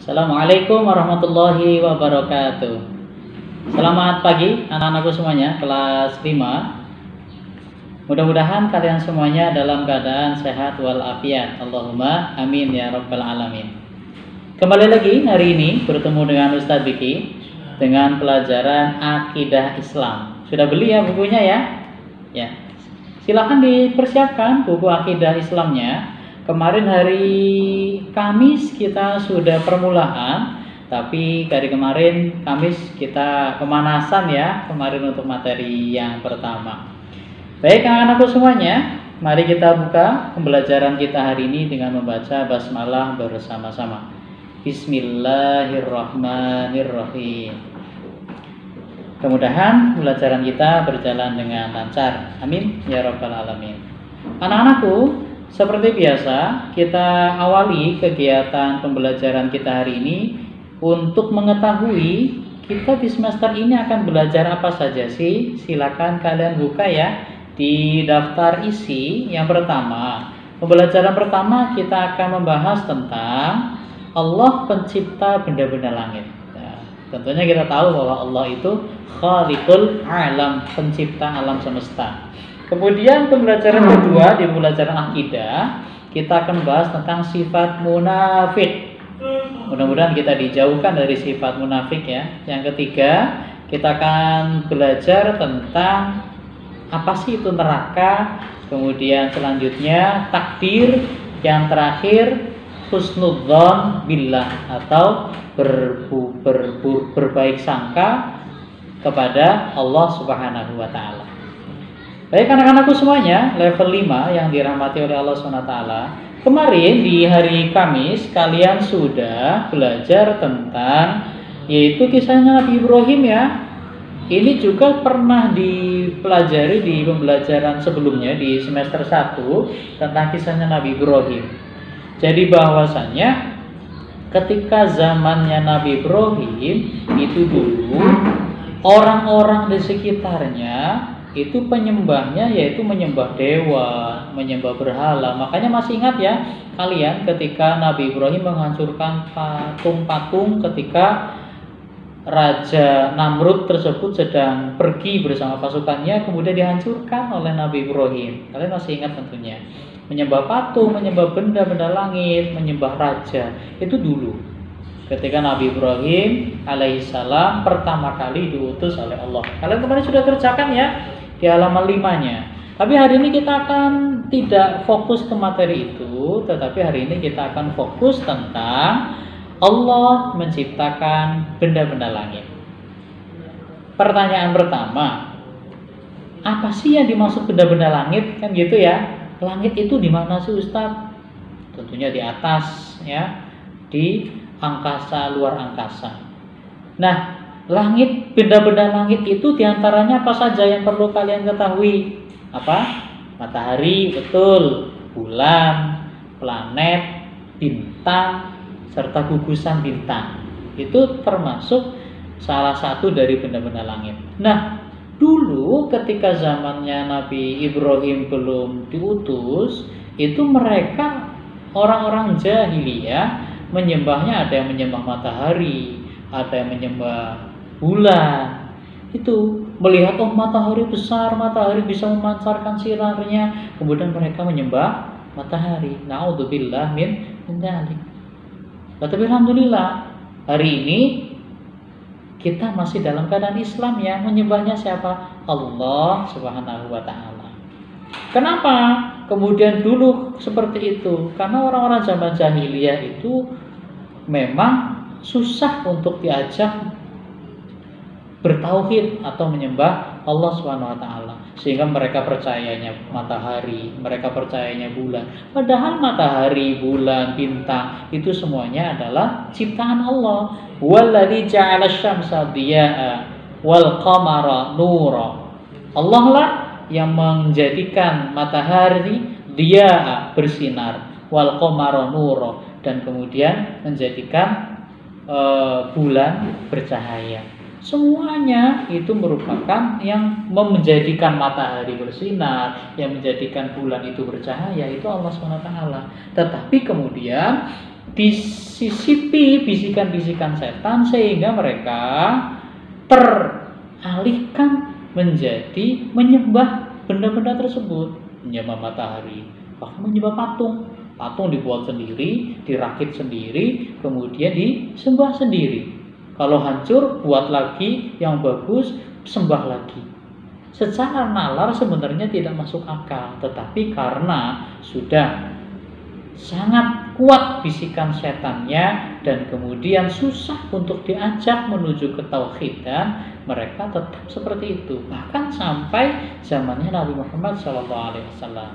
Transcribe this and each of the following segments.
Assalamualaikum warahmatullahi wabarakatuh. Selamat pagi anak-anakku semuanya, kelas 5. Mudah-mudahan kalian semuanya dalam keadaan sehat walafiat. Allahumma amin ya rabbal alamin. Kembali lagi hari ini bertemu dengan Ustadz Biki dengan pelajaran Akidah Islam. Sudah beli ya bukunya ya? Ya. Silahkan dipersiapkan buku Akidah Islamnya. Kemarin hari Kamis kita sudah permulaan, tapi dari kemarin Kamis kita pemanasan ya, kemarin untuk materi yang pertama. Baik anak-anakku semuanya, mari kita buka pembelajaran kita hari ini dengan membaca basmalah bersama-sama. Bismillahirrahmanirrahim. Kemudahan pembelajaran kita berjalan dengan lancar. Amin ya rabbal alamin. Anak-anakku, seperti biasa, kita awali kegiatan pembelajaran kita hari ini untuk mengetahui kita di semester ini akan belajar apa saja sih. Silakan kalian buka ya di daftar isi yang pertama. Pembelajaran pertama kita akan membahas tentang Allah pencipta benda-benda langit. Nah, tentunya kita tahu bahwa Allah itu Khaliqul Alam, pencipta alam semesta. Kemudian pembelajaran kedua di pembelajaran akidah kita akan membahas tentang sifat munafik. Mudah-mudahan kita dijauhkan dari sifat munafik ya. Yang ketiga kita akan belajar tentang apa sih itu neraka. Kemudian selanjutnya takdir. Yang terakhir husnudzon billah atau berbaik sangka kepada Allah Subhanahu wa taala. Baik anak-anakku semuanya, level 5 yang dirahmati oleh Allah SWT. Kemarin di hari Kamis kalian sudah belajar tentang yaitu kisahnya Nabi Ibrahim ya. Ini juga pernah dipelajari di pembelajaran sebelumnya di semester 1 tentang kisahnya Nabi Ibrahim. Jadi bahwasannya ketika zamannya Nabi Ibrahim itu dulu orang-orang di sekitarnya itu penyembahnya yaitu menyembah dewa, menyembah berhala. Makanya masih ingat ya kalian ketika Nabi Ibrahim menghancurkan patung-patung ketika Raja Namrud tersebut sedang pergi bersama pasukannya, kemudian dihancurkan oleh Nabi Ibrahim. Kalian masih ingat tentunya. Menyembah patung, menyembah benda-benda langit, menyembah raja. Itu dulu ketika Nabi Ibrahim alaihissalam pertama kali diutus oleh Allah. Kalian kemarin sudah kerjakan ya di halaman 5-nya. Tapi hari ini kita akan tidak fokus ke materi itu, tetapi hari ini kita akan fokus tentang Allah menciptakan benda-benda langit. Pertanyaan pertama, apa sih yang dimaksud benda-benda langit? Kan gitu ya. Langit itu di mana sih Ustadz? Tentunya di atas ya, di angkasa, luar angkasa. Nah, langit, benda-benda langit itu diantaranya apa saja yang perlu kalian ketahui? Apa? Matahari, betul. Bulan, planet, bintang, serta gugusan bintang. Itu termasuk salah satu dari benda-benda langit. Nah, dulu ketika zamannya Nabi Ibrahim belum diutus, itu mereka orang-orang jahiliyah menyembahnya, ada yang menyembah matahari, ada yang menyembah bulan. Itu melihat matahari besar, matahari bisa memancarkan sinarnya, kemudian mereka menyembah matahari. Naudzubillah min dzalik. Tapi alhamdulillah hari ini kita masih dalam keadaan Islam ya, menyembahnya siapa? Allah Subhanahu wa taala. Kenapa kemudian dulu seperti itu? Karena orang-orang zaman jahiliyah itu memang susah untuk diajak bertauhid atau menyembah Allah Subhanahu wa taala, sehingga mereka percayanya matahari, mereka percayanya bulan. Padahal matahari, bulan, bintang itu semuanya adalah ciptaan Allah. Walladzi ja'ala asy-syamsa diya'a wal qamara nura. Allah lah yang menjadikan matahari diya'a bersinar, wal qamara nura, dan kemudian menjadikan bulan bercahaya. Semuanya itu merupakan yang menjadikan matahari bersinar, yang menjadikan bulan itu bercahaya, itu Allah SWT. Tetapi kemudian disisipi bisikan-bisikan setan sehingga mereka teralihkan menjadi menyembah benda-benda tersebut, menyembah matahari, bahkan menyembah patung. Patung dibuat sendiri, dirakit sendiri, kemudian disembah sendiri. Kalau hancur, buat lagi yang bagus, sembah lagi. Secara nalar sebenarnya tidak masuk akal, tetapi karena sudah sangat kuat bisikan setannya dan kemudian susah untuk diajak menuju ke tauhidan, mereka tetap seperti itu. Bahkan sampai zamannya Nabi Muhammad SAW.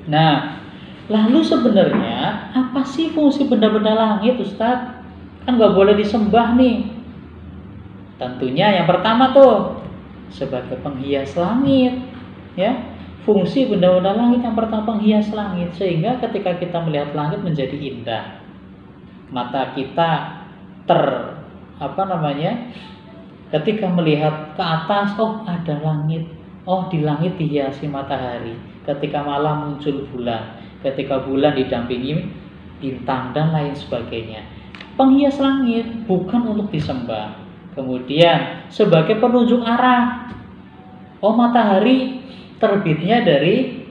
Nah, lalu sebenarnya apa sih fungsi benda-benda langit, Ustadz? Kan nggak boleh disembah nih. Tentunya yang pertama tuh sebagai penghias langit, ya. Fungsi benda-benda langit yang pertama penghias langit, sehingga ketika kita melihat langit menjadi indah. Mata kita ketika melihat ke atas, oh ada langit, oh di langit dihiasi matahari. Ketika malam muncul bulan, ketika bulan didampingi bintang dan lain sebagainya. Penghias langit bukan untuk disembah. Kemudian sebagai penunjuk arah. Oh, matahari terbitnya dari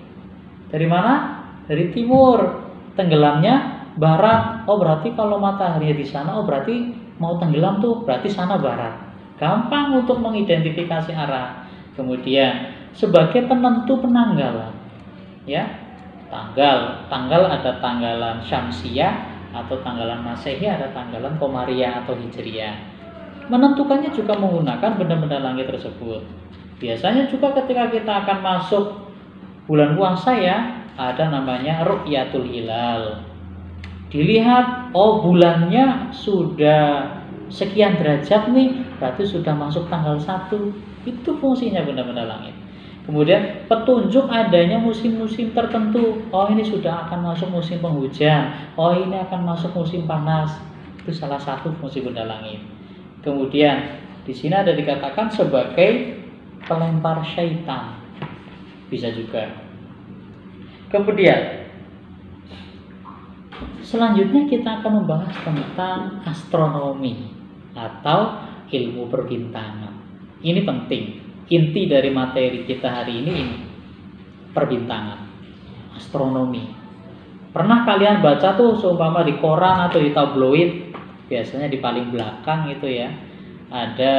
mana? Dari timur, tenggelamnya barat. Oh, berarti kalau matahari di sana, oh berarti mau tenggelam tuh, berarti sana barat. Gampang untuk mengidentifikasi arah. Kemudian sebagai penentu penanggalan, ya, tanggal ada tanggalan Syamsiyah atau tanggalan Masehi, ada tanggalan Komariah atau Hijriyah. Menentukannya juga menggunakan benda-benda langit tersebut. Biasanya juga ketika kita akan masuk bulan puasa, ya, ada namanya ru'yatul hilal. Dilihat, oh bulannya sudah sekian derajat nih, berarti sudah masuk tanggal 1. Itu fungsinya benda-benda langit. Kemudian petunjuk adanya musim-musim tertentu. Oh, ini sudah akan masuk musim penghujan. Oh, ini akan masuk musim panas. Itu salah satu fungsi benda langit. Kemudian di sini ada dikatakan sebagai pelempar syaitan, bisa juga. Kemudian selanjutnya kita akan membahas tentang astronomi atau ilmu perbintangan. Ini penting. Inti dari materi kita hari ini perbintangan, astronomi. Pernah kalian baca tuh seumpama di koran atau di tabloid, biasanya di paling belakang itu ya, ada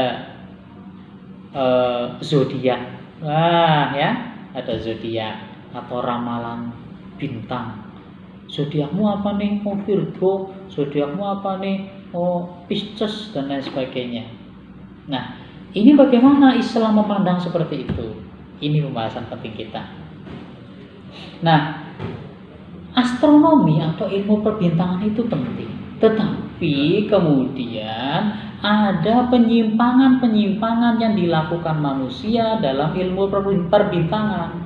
zodiak. Nah, ya, ada zodiak atau ramalan bintang. Zodiakmu apa nih? Oh, Virgo. Zodiakmu apa nih? Oh, Pisces dan lain sebagainya. Nah, ini bagaimana Islam memandang seperti itu? Ini pembahasan penting kita. Nah, astronomi atau ilmu perbintangan itu penting. Tetapi kemudian ada penyimpangan-penyimpangan yang dilakukan manusia dalam ilmu perbintangan.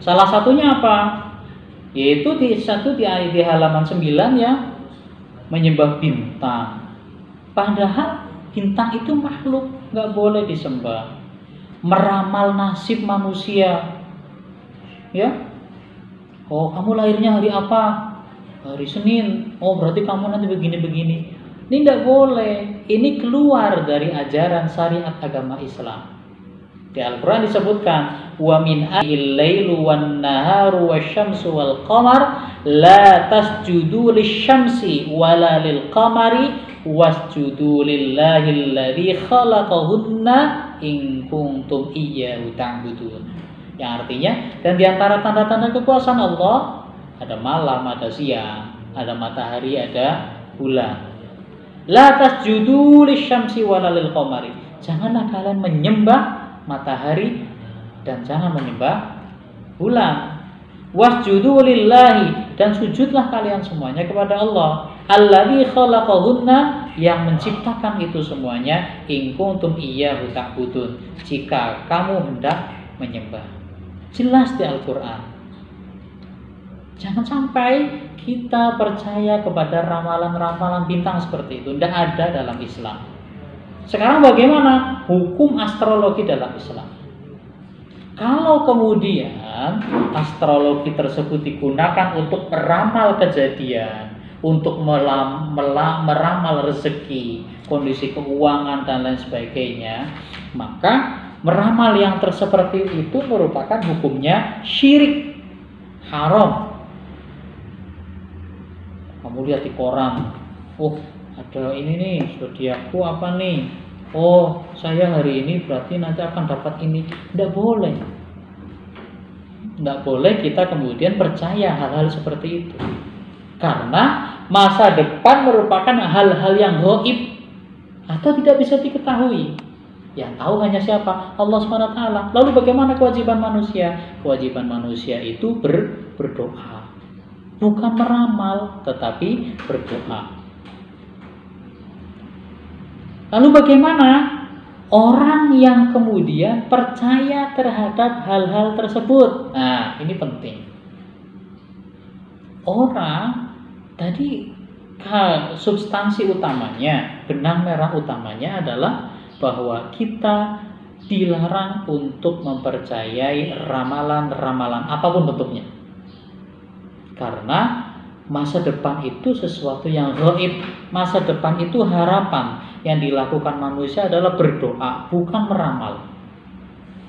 Salah satunya apa? Yaitu di halaman 9, ya, menyembah bintang. Padahal bintang itu makhluk, nggak boleh disembah. Meramal nasib manusia, ya. Oh, kamu lahirnya hari apa? Hari Senin. Oh, berarti kamu nanti begini-begini. Ini tidak boleh. Ini keluar dari ajaran syariat agama Islam. Di Al-Quran disebutkan, wa min al-lailu wan naharu wasyamsu wal qamar la tasjudu lisyamsi wala lil qamari wasjudu lillahi alladzi khalaqahunna in kuntum iyyahu ta'budun. Yang artinya, dan di antara tanda-tanda kekuasaan Allah ada malam, ada siang, ada matahari, ada bulan. La tasjudu lisyamsi wala lil qamari. Janganlah kalian menyembah matahari dan jangan menyembah bulan. Wasjudu lillahi, dan sujudlah kalian semuanya kepada Allah. Alladzi khalaqahunna, yang menciptakan itu semuanya. In kuntum iyyahu ta'budun, jika kamu hendak menyembah. Jelas di Al-Quran. Jangan sampai kita percaya kepada ramalan-ramalan bintang seperti itu. Tidak ada dalam Islam. Sekarang bagaimana hukum astrologi dalam Islam? Kalau kemudian astrologi tersebut digunakan untuk meramal kejadian, untuk meramal rezeki, kondisi keuangan dan lain sebagainya, maka meramal yang seperti itu merupakan hukumnya syirik, haram. Kamu lihat di koran, oh ada ini nih, zodiakku apa nih? Oh saya hari ini berarti nanti akan dapat ini. Tidak boleh. Tidak boleh kita kemudian percaya hal-hal seperti itu. Karena masa depan merupakan hal-hal yang gaib atau tidak bisa diketahui. Yang tahu hanya siapa? Allah SWT. Lalu bagaimana kewajiban manusia? Kewajiban manusia itu berdoa. Bukan meramal, tetapi berdoa. Lalu bagaimana orang yang kemudian percaya terhadap hal-hal tersebut? Nah, ini penting. Orang tadi substansi utamanya, benang merah utamanya adalah bahwa kita dilarang untuk mempercayai ramalan-ramalan apapun bentuknya. Karena masa depan itu sesuatu yang gaib. Masa depan itu harapan. Yang dilakukan manusia adalah berdoa, bukan meramal.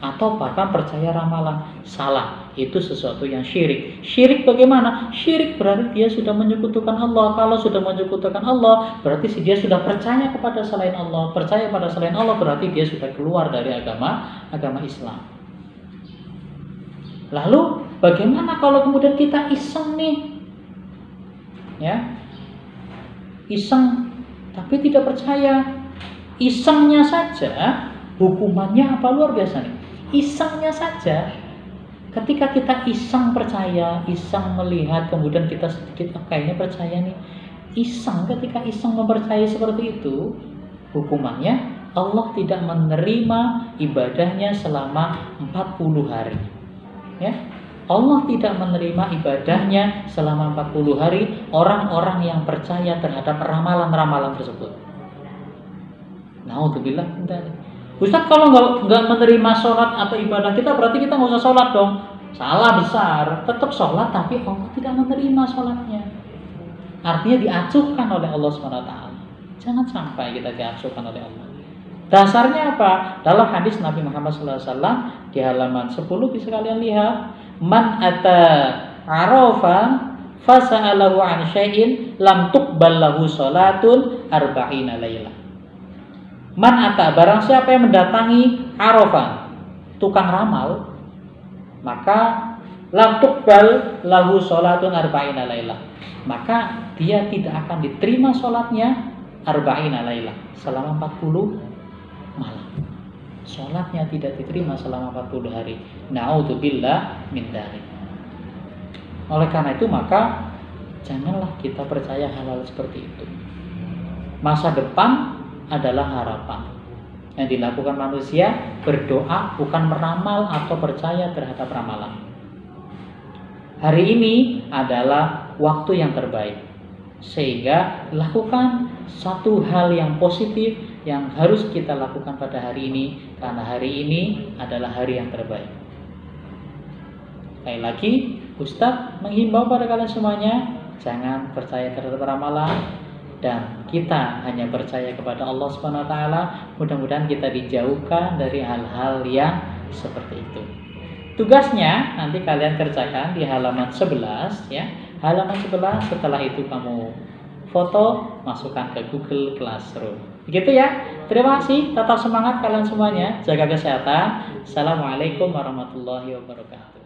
Atau bahkan percaya ramalan. Salah, itu sesuatu yang syirik. Syirik bagaimana? Syirik berarti dia sudah menyekutukan Allah. Kalau sudah menyekutukan Allah, berarti dia sudah percaya kepada selain Allah. Percaya pada selain Allah berarti dia sudah keluar dari agama Islam. Lalu bagaimana kalau kemudian kita iseng nih? Ya. Iseng tapi tidak percaya. Isengnya saja hukumannya apa luar biasa nih. Isengnya saja, ketika kita iseng percaya, iseng melihat, kemudian kita sedikit kayaknya percaya nih. Iseng, ketika iseng mempercayai seperti itu, hukumannya Allah tidak menerima ibadahnya selama 40 hari. Ya. Allah tidak menerima ibadahnya selama 40 hari orang-orang yang percaya terhadap ramalan-ramalan tersebut. Naudzubillah. Ustaz, kalau nggak menerima sholat atau ibadah kita, berarti kita nggak usah sholat dong. Salah besar. Tetap sholat, tapi Allah tidak menerima sholatnya. Artinya diacuhkan oleh Allah SWT. Jangan sampai kita diacuhkan oleh Allah. Dasarnya apa? Dalam hadis Nabi Muhammad SAW di halaman 10 bisa kalian lihat. Man ata arafan fasa'alahu an syai'in lam tuqbal lahu sholatun arba'ina laylah. Man ata, barang siapa yang mendatangi arafan, tukang ramal, maka lam tuqbal lahu sholatun arba'ina laylah. Maka dia tidak akan diterima sholatnya arba'ina laylah, selama 40 malam. Sholatnya tidak diterima selama 40 hari. Na'udzubillah min dzalik. Oleh karena itu maka janganlah kita percaya hal-hal seperti itu. Masa depan adalah harapan. Yang dilakukan manusia berdoa, bukan meramal atau percaya terhadap ramalan. Hari ini adalah waktu yang terbaik. Sehingga lakukan satu hal yang positif yang harus kita lakukan pada hari ini, karena hari ini adalah hari yang terbaik. Sekali lagi, Ustadz menghimbau pada kalian semuanya, jangan percaya terhadap ramalan, dan kita hanya percaya kepada Allah SWT. Mudah-mudahan kita dijauhkan dari hal-hal yang seperti itu. Tugasnya nanti kalian kerjakan di halaman 11 ya. Halaman 11, setelah itu kamu foto, masukkan ke Google Classroom. Begitu ya. Terima kasih, tetap semangat kalian semuanya. Jaga kesehatan. Assalamualaikum warahmatullahi wabarakatuh.